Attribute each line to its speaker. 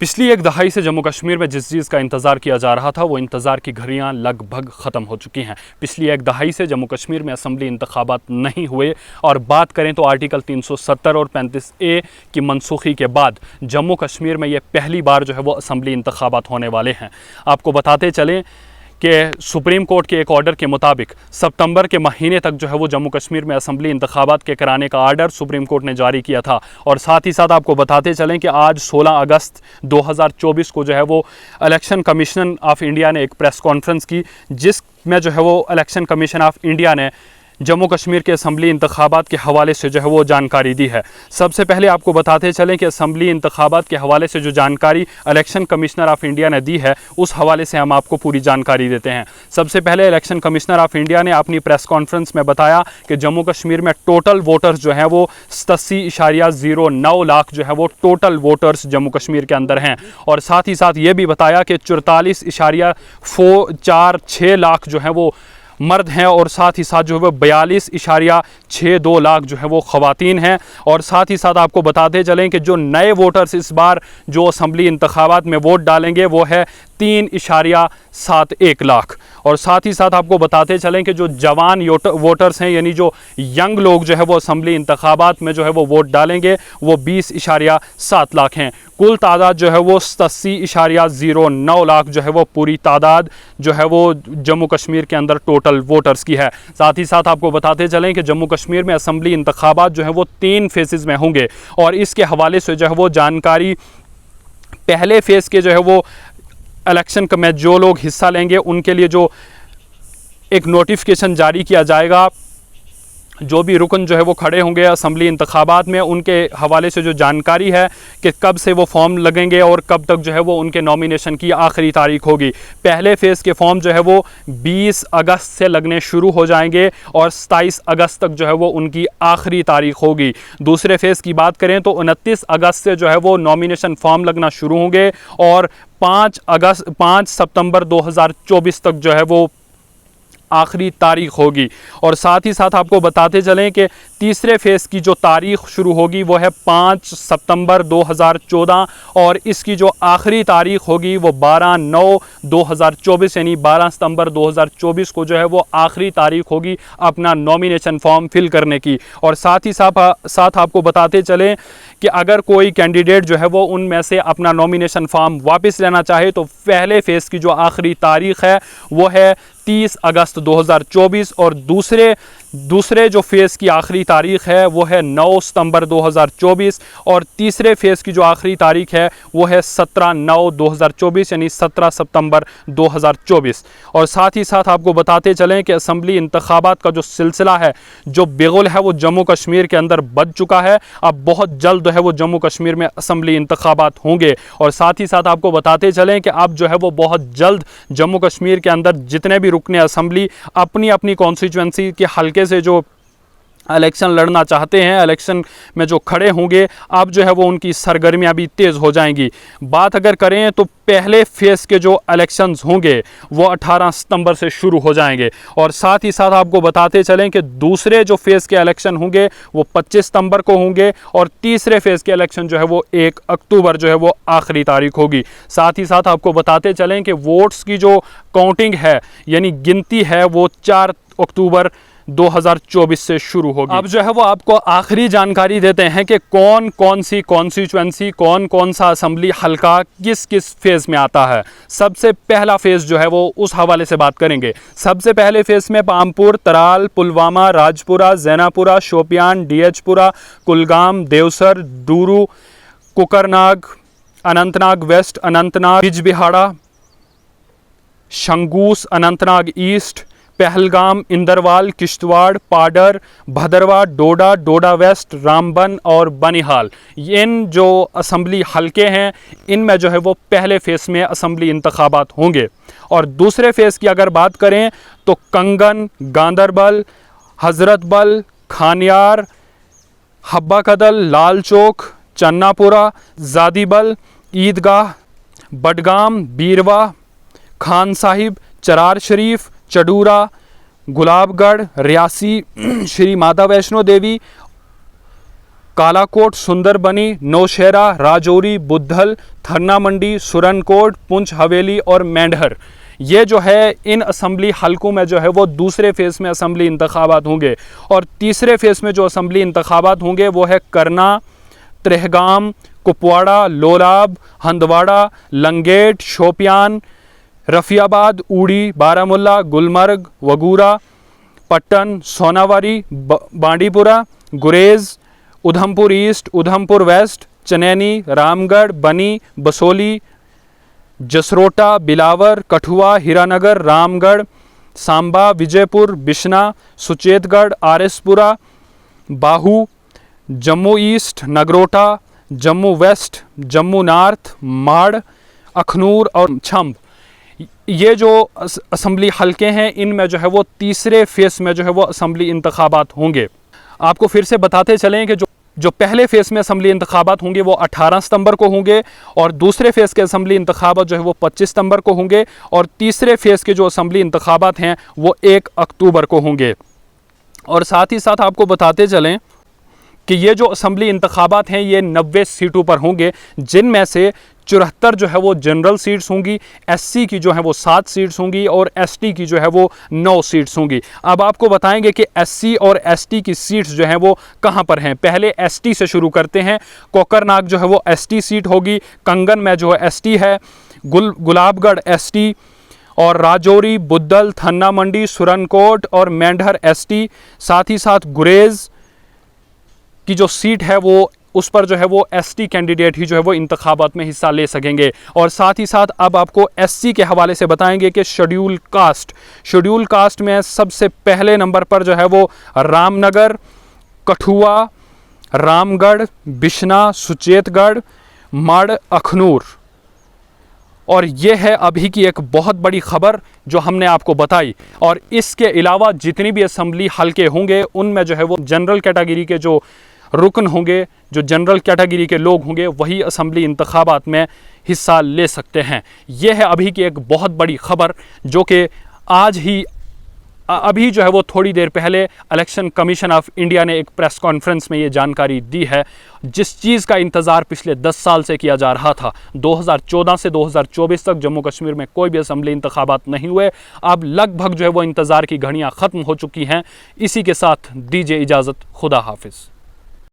Speaker 1: पिछली एक दहाई से जम्मू कश्मीर में जिस चीज़ का इंतज़ार किया जा रहा था वो इंतज़ार की घड़ियां लगभग ख़त्म हो चुकी हैं। पिछली एक दहाई से जम्मू कश्मीर में असम्बली इंतखाबात नहीं हुए और बात करें तो आर्टिकल 370 और 35A की मनसूखी के बाद जम्मू कश्मीर में ये पहली बार जो है वो असम्बली इंतखाबात होने वाले हैं। आपको बताते चलें कि सुप्रीम कोर्ट के एक ऑर्डर के मुताबिक सितंबर के महीने तक जो है वो जम्मू कश्मीर में असम्बली इंतखाबात के कराने का आर्डर सुप्रीम कोर्ट ने जारी किया था। और साथ ही साथ आपको बताते चलें कि आज 16 अगस्त 2024 को जो है वो इलेक्शन कमीशन ऑफ इंडिया ने एक प्रेस कॉन्फ्रेंस की, जिसमें जो है वो इलेक्शन कमीशन ऑफ इंडिया ने जम्मू कश्मीर के असम्बली इंतखाबात के हवाले से जो है वो जानकारी दी है। सबसे पहले आपको बताते चलें कि असम्बली इंतखाबात के हवाले से जो जानकारी इलेक्शन कमिश्नर ऑफ इंडिया ने दी है उस हवाले से हम आपको पूरी जानकारी देते हैं। सबसे पहले इलेक्शन कमिश्नर ऑफ इंडिया ने अपनी प्रेस कॉन्फ्रेंस में बताया कि जम्मू कश्मीर में टोटल वोटर्स जो हैं वो 87.09 लाख जो है वो टोटल वोटर्स जम्मू कश्मीर के अंदर हैं। और साथ ही साथ ये भी बताया कि 44.46 लाख जो है वो मर्द हैं और साथ ही साथ जो है वो 42.62 लाख जो है वो ख़वातीन हैं। और साथ ही साथ आपको बताते चलें कि जो नए वोटर्स इस बार जो असम्बली इंतखाबात में वोट डालेंगे वो है 3.71 लाख। और साथ ही साथ आपको बताते चलें कि जो जवान वोटर्स हैं यानी जो यंग लोग जो है वो असम्बली इंतखाबात में जो है वो वोट डालेंगे वो 20.7 लाख हैं। कुल तादाद जो है वो 87.09 लाख जो है वो पूरी तादाद जो है वो जम्मू कश्मीर के अंदर टोटल वोटर्स की है। साथ ही साथ आपको बताते चलें कि जम्मू कश्मीर में असम्बली इंतखाबात जो है वो 3 फेजेस में होंगे। और इसके हवाले से जो है वो जानकारी पहले फ़ेज़ के जो है वो इलेक्शन में जो लोग हिस्सा लेंगे उनके लिए जो एक नोटिफिकेशन जारी किया जाएगा, जो भी रुकन जो है वो खड़े होंगे असम्बली इंतखाबात में उनके हवाले से जो जानकारी है कि कब से वो फॉर्म लगेंगे और कब तक जो है वो उनके नॉमिनेशन की आखिरी तारीख होगी। पहले फ़ेज़ के फॉर्म जो है वो 20 अगस्त से लगने शुरू हो जाएंगे और 27 अगस्त तक जो है वो उनकी आखिरी तारीख होगी। दूसरे फ़ेज़ की बात करें तो 29 अगस्त से जो है वो नॉमिनेशन फॉर्म लगना शुरू होंगे और 5 सितंबर 2024 तक जो है वो आखिरी तारीख होगी। और साथ ही साथ आपको बताते चलें कि तीसरे फ़ेज़ की जो तारीख शुरू होगी वो है 5 सितंबर 2014 और इसकी जो आखिरी तारीख होगी वो 12/9/2024 यानी 12 सितंबर 2024 को जो है वो आखिरी तारीख होगी अपना नॉमिनेशन फॉर्म फिल करने की। और साथ ही साथ आपको बताते चलें कि अगर कोई कैंडिडेट जो है वो उनमें से अपना नॉमिनेशन फॉर्म वापस लेना चाहे तो पहले फ़ेज़ की जो आखिरी तारीख़ है वो है 30 अगस्त 2024 और दूसरे जो फ़ेज़ की आखिरी तारीख़ है वो है 9 सितंबर 2024 और तीसरे फ़ेज़ की जो आखिरी तारीख़ है वो है 17/9/2024 यानी 17 सितंबर 2024। और साथ ही साथ आपको बताते चलें कि असम्बली इंतखाबात का जो सिलसिला है जो बिगुल है वो जम्मू कश्मीर के अंदर बच चुका है। अब बहुत जल्द जो है वो जम्मू कश्मीर में असम्बली इंतखाबात होंगे। और साथ ही साथ आपको बताते चलें कि अब जो है वो बहुत जल्द जम्मू कश्मीर के अंदर जितने भी रुकने असम्बली अपनी अपनी कॉन्स्टिट्यूंसी के हल्के से जो इलेक्शन लड़ना चाहते हैं, इलेक्शन में जो खड़े होंगे, अब जो है वो उनकी सरगर्मियां भी तेज़ हो जाएंगी। बात अगर करें तो पहले फ़ेज़ के जो इलेक्शंस होंगे वो 18 सितंबर से शुरू हो जाएंगे। और साथ ही साथ आपको बताते चलें कि दूसरे जो फ़ेज़ के इलेक्शन होंगे वो 25 सितंबर को होंगे और तीसरे फ़ेज़ के इलेक्शन जो है वो 1 अक्टूबर जो है वो आखिरी तारीख होगी। साथ ही साथ आपको बताते चलें कि वोट्स की जो काउंटिंग है यानी गिनती है वो 4 अक्टूबर 2024 से शुरू होगी। अब जो है वो आपको आखिरी जानकारी देते हैं कि कौन कौन सी कॉन्स्टिट्यूंसी, कौन कौन सा असम्बली हल्का किस किस फेज़ में आता है। सबसे पहला फ़ेज़ जो है वो उस हवाले से बात करेंगे। सबसे पहले फ़ेज़ में पामपुर, तराल, पुलवामा, राजपुरा, जैनापुरा, शोपियान, डीएचपुरा, कुलगाम, देवसर, डूरू, कुकरनाग, अनंतनाग वेस्ट, अनंतनाग, बिजबिहाड़ा, शंगूस, अनंतनाग ईस्ट, पहलगाम, इंदरवाल, किश्तवाड़, पाडर, भदरवा, डोडा, डोडा वेस्ट, रामबन और बनिहाल, इन जो असम्बली हलके हैं इनमें जो है वो पहले फ़ेज़ में असम्बली इंतखाबात होंगे। और दूसरे फ़ेज़ की अगर बात करें तो कंगन, गांदरबल, हज़रतबल, खानियार, हब्बा कदल, लाल चौक, चन्नापुरा, ज़ादीबल, ईदगाह, बडगाम, बीरवा, खान साहिब, चरार शरीफ, चडूरा, गुलाबगढ़, रियासी, श्री माता वैष्णो देवी, कालाकोट, सुंदरबनी, नौशहरा, राजौरी, बुद्धल, थरना मंडी, सुरनकोट, पुंछ हवेली और मेंढर, ये जो है इन असम्बली हलकों में जो है वो दूसरे फेज़ में असम्बली इंतखाबात होंगे। और तीसरे फेज़ में जो असम्बली इंतखाबात होंगे वो है करना, Trehgam, Kupwara, Lolab, Handwara, Langate, Shopian, Rafiabad, Uri, Baramulla, Gulmarg, Wagoora, Pattan, Sonawari, Bandipora, Gurez, Udhampur east, Udhampur west, Chenani, Ramgarh, Bani, Basohli, Jasrota, Billawar, Kathua, Hiranagar, Ramgarh, Samba, Vijaypur, Bishnah, Suchetgarh, RS Pura, Bahu, Jammu east, Nagrota, Jammu west, Jammu north, Marh, Akhnoor और छंब, ये जो असम्बली हलके हैं इनमें जो है वो तीसरे फेज़ में जो है वो असम्बली इंतखाबात होंगे। आपको फिर से बताते चलें कि जो पहले फेज़ में असम्बली इंतखाबात होंगे वो 18 सितंबर को होंगे, और दूसरे फेज़ के असम्बली इंतखाबात जो है वो 25 सितंबर को होंगे, और तीसरे फेज़ के जो असम्बली इंतखाबात हैं वो 1 अक्टूबर को होंगे। और साथ ही साथ आपको बताते चलें कि ये जो असम्बली इंतखाबात हैं ये 90 सीटों पर होंगे, जिनमें से 74 जो है वो जनरल सीट्स होंगी, एससी की जो है वो 7 सीट्स होंगी और एसटी की जो है वो 9 सीट्स होंगी। अब आपको बताएंगे कि एससी और एसटी की सीट्स जो हैं वो कहां पर हैं। पहले एसटी से शुरू करते हैं। कोकरनाग जो है वो एसटी सीट होगी, कंगन में जो है एसटी है, गुलाबगढ़ एसटी, और राजौरी, बुद्धल, थन्ना मंडी, सुरनकोट और मेंढर एसटी। साथ ही साथ गुरेज़ की जो सीट है वो उस पर जो है वो एसटी कैंडिडेट ही जो है वो इंतखाबात में हिस्सा ले सकेंगे। और साथ ही साथ अब आपको एससी के हवाले से बताएंगे कि शेड्यूल कास्ट में सबसे पहले नंबर पर जो है वो रामनगर, कठुआ, रामगढ़, बिश्ना, सुचेतगढ़, माड़, अखनूर। और ये है अभी की एक बहुत बड़ी खबर जो हमने आपको बताई। और इसके अलावा जितनी भी असम्बली हलके होंगे उनमें जो है वो जनरल कैटेगरी के जो रुकन होंगे, जो जनरल कैटेगरी के लोग होंगे, वही असम्बली इंतखाबात में हिस्सा ले सकते हैं। यह है अभी की एक बहुत बड़ी खबर जो कि अभी जो है वो थोड़ी देर पहले इलेक्शन कमीशन ऑफ इंडिया ने एक प्रेस कॉन्फ्रेंस में ये जानकारी दी है। जिस चीज़ का इंतज़ार पिछले 10 साल से किया जा रहा था, 2014 से 2024 तक जम्मू कश्मीर में कोई भी असम्बली इंतखाबात नहीं हुए, अब लगभग जो है वो इंतज़ार की घड़ियाँ ख़त्म हो चुकी हैं। इसी के साथ दीजिए इजाज़त, खुदा हाफिज़।